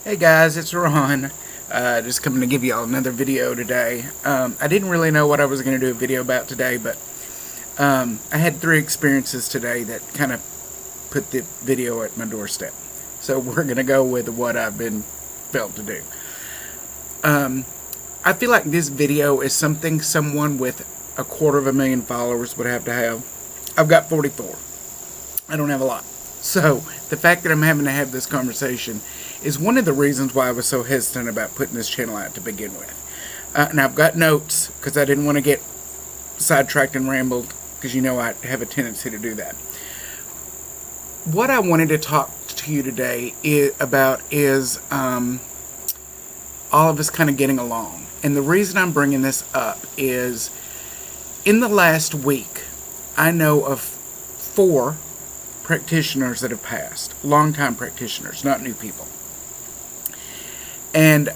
Hey guys, it's Ron. Just coming to give you all another video today. I didn't really know what I was going to do a video about today, but I had 3 experiences today that kind of put the video at my doorstep. So we're going to go with what I've been felt to do. I feel like this video is something someone with 250,000 followers would have to have. I've got 44. I don't have a lot. So the fact that I'm having to have this conversation is one of the reasons why I was so hesitant about putting this channel out to begin with. And I've got notes because I didn't want to get sidetracked and rambled, because you know I have a tendency to do that. What I wanted to talk to you today about is all of us kind of getting along. And the reason I'm bringing this up is in the last week, I know of 4 practitioners that have passed. Longtime practitioners, not new people. And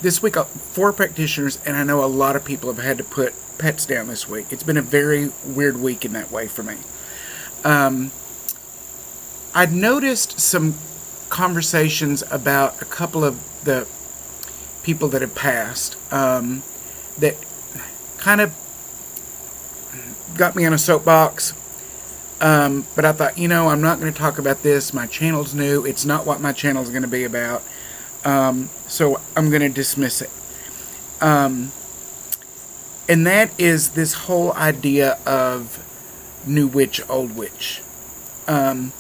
this week, 4 practitioners, and I know a lot of people have had to put pets down this week. It's been a very weird week in that way for me. I'd noticed some conversations about a couple of the people that have passed that kind of got me on a soapbox. But I thought, I'm not going to talk about this. My channel's new. It's not what my channel's going to be about. So I'm going to dismiss it. And that is this whole idea of new witch, old witch. I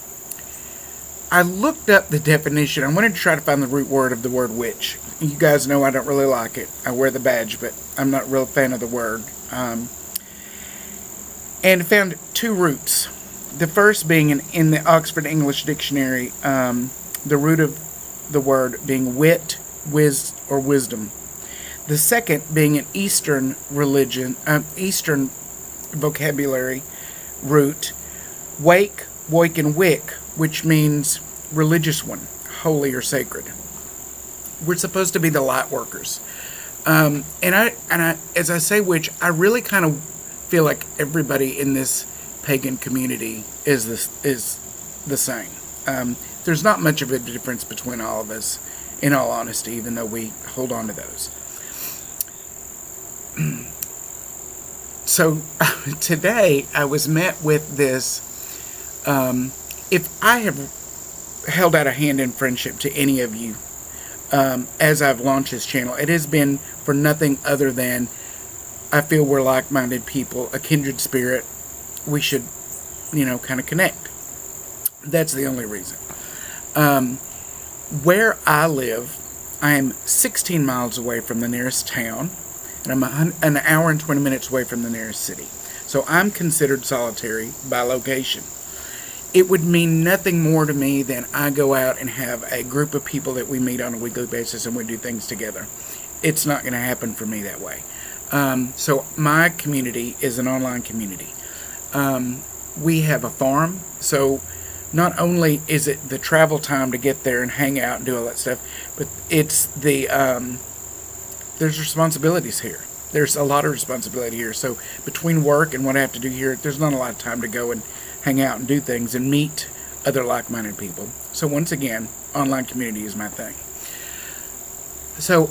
looked up the definition. I wanted to try to find the root word of the word witch. You guys know I don't really like it. I wear the badge, but I'm not a real fan of the word. And found 2 roots. The first being in the Oxford English Dictionary, the root of the word being wit, or wisdom. The second being an Eastern religion, Eastern vocabulary root, wake, woik, and wick, which means religious one, holy or sacred. We're supposed to be the light workers. And I, as I say which, I really kind of feel like everybody in this pagan community is the same. There's not much of a difference between all of us, in all honesty, even though we hold on to those. So today I was met with this. If I have held out a hand in friendship to any of you as I've launched this channel, it has been for nothing other than I feel we're like-minded people, a kindred spirit. We should, kind of connect. That's the only reason. Where I live, I am 16 miles away from the nearest town, and I'm an hour and 20 minutes away from the nearest city. So I'm considered solitary by location. It would mean nothing more to me than I go out and have a group of people that we meet on a weekly basis and we do things together. It's not going to happen for me that way. So my community is an online community. We have a farm, so not only is it the travel time to get there and hang out and do all that stuff, but it's the there's responsibilities here. There's a lot of responsibility here. So between work and what I have to do here, there's not a lot of time to go and hang out and do things and meet other like-minded people. So once again, online community is my thing. So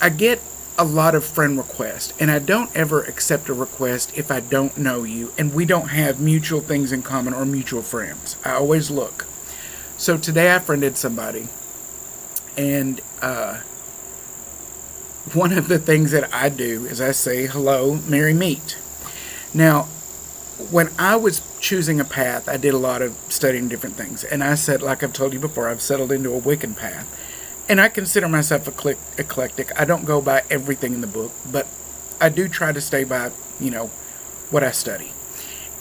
I get a lot of friend requests, and I don't ever accept a request if I don't know you and we don't have mutual things in common or mutual friends. I always look. So today I friended somebody, and one of the things that I do is I say hello, merry meet. Now, when I was choosing a path, I did a lot of studying different things, and I said, like I've told you before, I've settled into a Wiccan path. And I consider myself eclectic. I don't go by everything in the book, but I do try to stay by, what I study.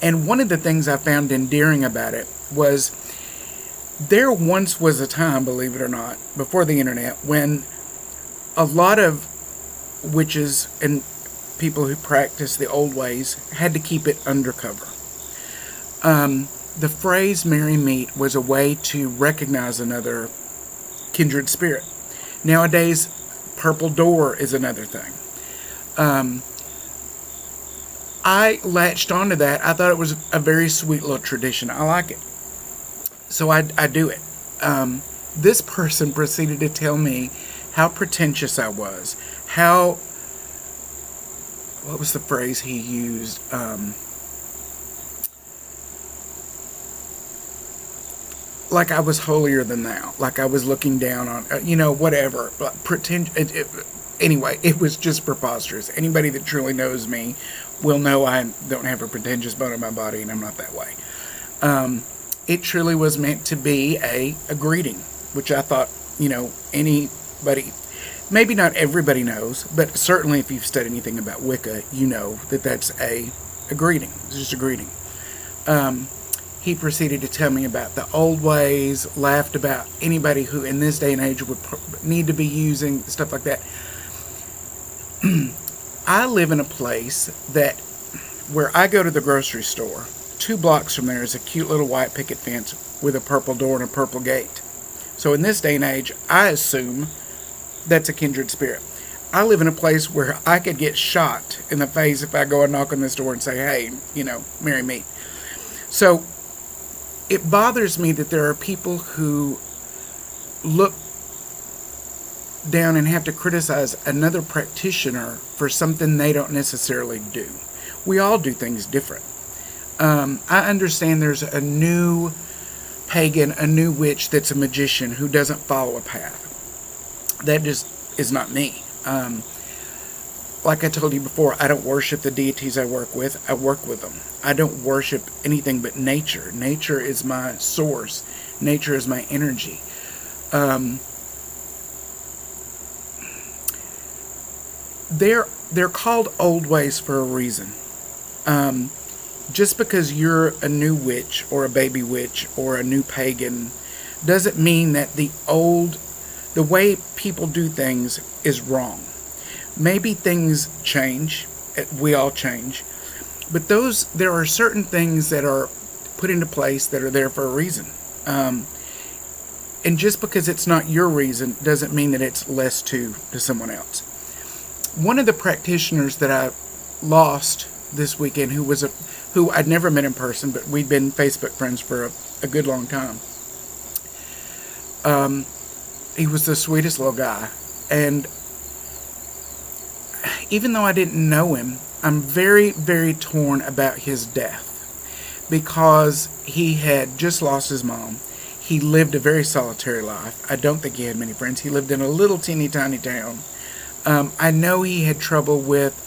And one of the things I found endearing about it was there once was a time, believe it or not, before the internet, when a lot of witches and people who practice the old ways had to keep it undercover. The phrase merry meet was a way to recognize another kindred spirit. Nowadays, purple door is another thing. I latched onto that. I thought it was a very sweet little tradition. I like it. So I do it. this person proceeded to tell me how pretentious I was, how, what was the phrase he used? Like I was holier than thou, like I was looking down on, whatever. But anyway, it was just preposterous. Anybody that truly knows me will know I don't have a pretentious bone in my body, and I'm not that way. It truly was meant to be a greeting, which I thought, anybody, maybe not everybody knows, but certainly if you've studied anything about Wicca, you know that that's a greeting. It's just a greeting. He proceeded to tell me about the old ways, laughed about anybody who in this day and age would need to be using stuff like that. I live in a place that where I go to the grocery store, 2 blocks from there is a cute little white picket fence with a purple door and a purple gate. So in this day and age, I assume that's a kindred spirit. I live in a place where I could get shot in the face if I go and knock on this door and say, hey, marry me. So it bothers me that there are people who look down and have to criticize another practitioner for something they don't necessarily do. We all do things different. I understand there's a new pagan, a new witch that's a magician who doesn't follow a path. That just is not me. Like I told you before, I don't worship the deities I work with. I work with them. I don't worship anything but nature. Nature is my source. Nature is my energy. They're called old ways for a reason. Just because you're a new witch or a baby witch or a new pagan doesn't mean that the way people do things is wrong. Maybe things change. We all change. But there are certain things that are put into place that are there for a reason. And just because it's not your reason doesn't mean that it's less to someone else. One of the practitioners that I lost this weekend, who I'd never met in person, but we'd been Facebook friends for a good long time. He was the sweetest little guy. And even though I didn't know him, I'm very, very torn about his death. Because he had just lost his mom. He lived a very solitary life. I don't think he had many friends. He lived in a little teeny tiny town. I know he had trouble with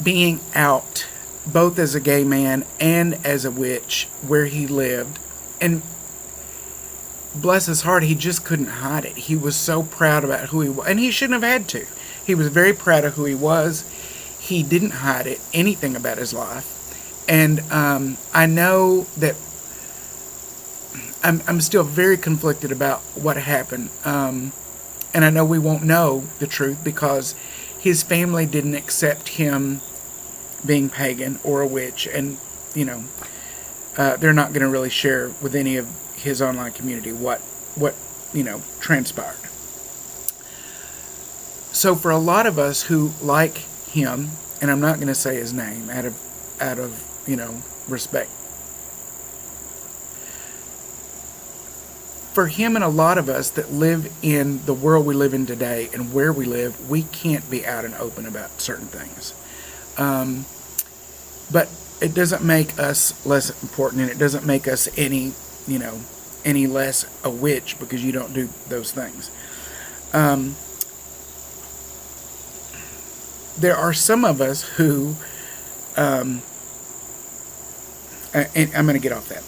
being out, both as a gay man and as a witch, where he lived. And bless his heart, he just couldn't hide it. He was so proud about who he was. And he shouldn't have had to. He was very proud of who he was. He didn't hide anything about his life. And I know that I'm still very conflicted about what happened. And I know we won't know the truth because his family didn't accept him being pagan or a witch. And, they're not going to really share with any of his online community what transpired. So for a lot of us who like him, and I'm not going to say his name out of respect. For him and a lot of us that live in the world we live in today and where we live, we can't be out and open about certain things. But it doesn't make us less important, and it doesn't make us any less a witch because you don't do those things. There are some of us who, and I'm going to get off that.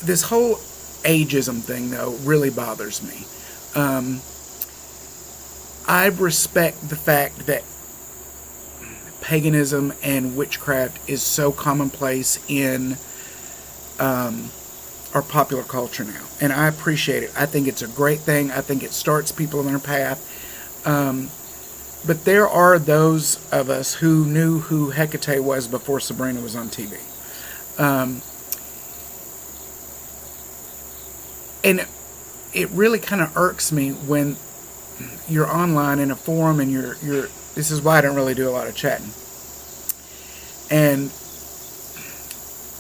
This whole ageism thing, though, really bothers me. I respect the fact that paganism and witchcraft is so commonplace in our popular culture now. And I appreciate it. I think it's a great thing. I think it starts people on their path. But there are those of us who knew who Hecate was before Sabrina was on TV. And it really kind of irks me when you're online in a forum and you're this is why I don't really do a lot of chatting. And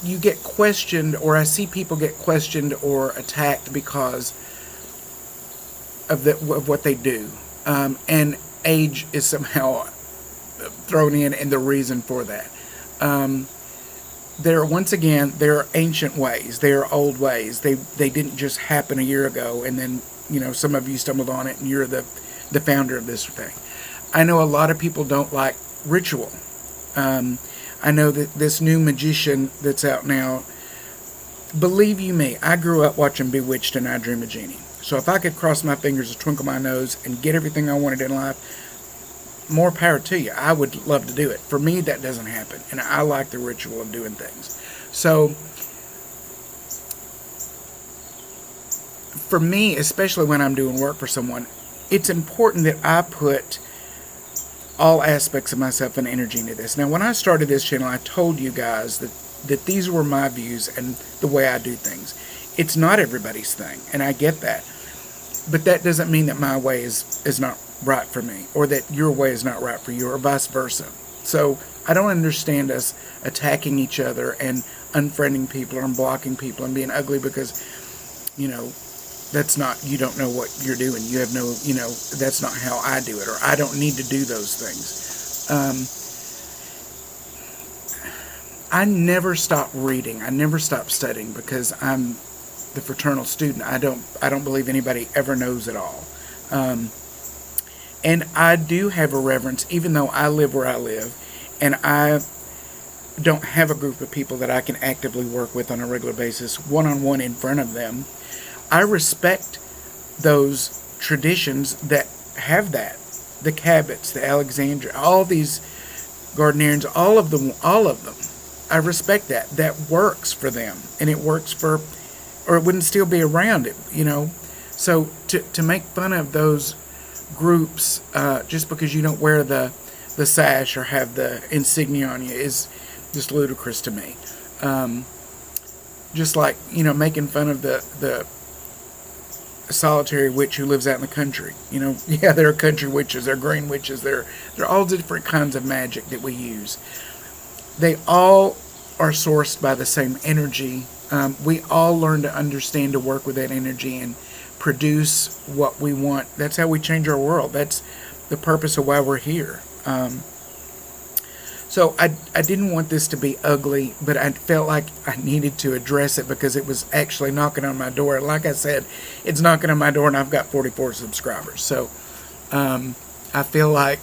you get questioned, or I see people get questioned or attacked because of what they do, and age is somehow thrown in and the reason for that. There are ancient ways. They are old ways. They didn't just happen a year ago, and then some of you stumbled on it, and you're the founder of this thing. I know a lot of people don't like ritual. I know that this new magician that's out now, believe you me, I grew up watching Bewitched and I Dream a Genie. So if I could cross my fingers and twinkle my nose and get everything I wanted in life, more power to you. I would love to do it. For me, that doesn't happen. And I like the ritual of doing things. So for me, especially when I'm doing work for someone, it's important that I put all aspects of myself and energy into this. Now, when I started this channel, I told you guys that these were my views and the way I do things. It's not everybody's thing, and I get that. But that doesn't mean that my way is not right for me, or that your way is not right for you, or vice versa. So I don't understand us attacking each other and unfriending people or blocking people and being ugly because, that's not, you don't know what you're doing. You have no, that's not how I do it, or I don't need to do those things. I never stop reading. I never stop studying because I'm the fraternal student. I don't believe anybody ever knows it all. And I do have a reverence, even though I live where I live, and I don't have a group of people that I can actively work with on a regular basis, one-on-one in front of them. I respect those traditions that have that. The Cabots, the Alexandria, all these Gardnerians, all of them. I respect that. That works for them, and it works for, or it wouldn't still be around it, So to make fun of those groups just because you don't wear the sash or have the insignia on you is just ludicrous to me. Just like making fun of the solitary witch who lives out in the country. Yeah, there are country witches, there are green witches, there are all different kinds of magic that we use. They all are sourced by the same energy. We all learn to understand, to work with that energy and produce what we want. That's how we change our world. That's the purpose of why we're here. So I didn't want this to be ugly, but I felt like I needed to address it because it was actually knocking on my door. And like I said, it's knocking on my door and I've got 44 subscribers. So I feel like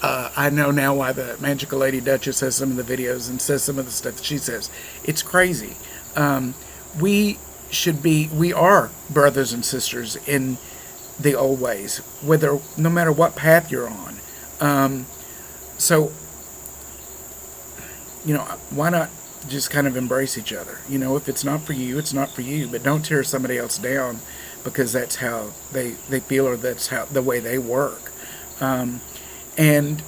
I know now why the Magical Lady Duchess has some of the videos and says some of the stuff that she says. It's crazy. We are brothers and sisters in the old ways, no matter what path you're on. So why not just kind of embrace each other? If it's not for you, it's not for you, but don't tear somebody else down because that's how they feel, or that's how the way they work. And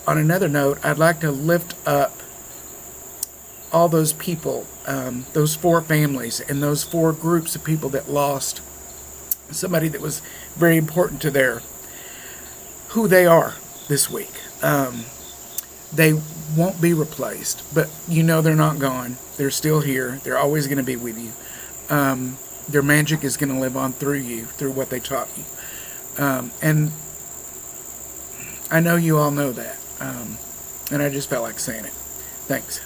on another note, I'd like to lift up all those people, those 4 families and those 4 groups of people that lost somebody that was very important to who they are this week. They won't be replaced, but they're not gone. They're still here. They're always going to be with you. Their magic is going to live on through you, through what they taught you. And I know you all know that. And I just felt like saying it. Thanks.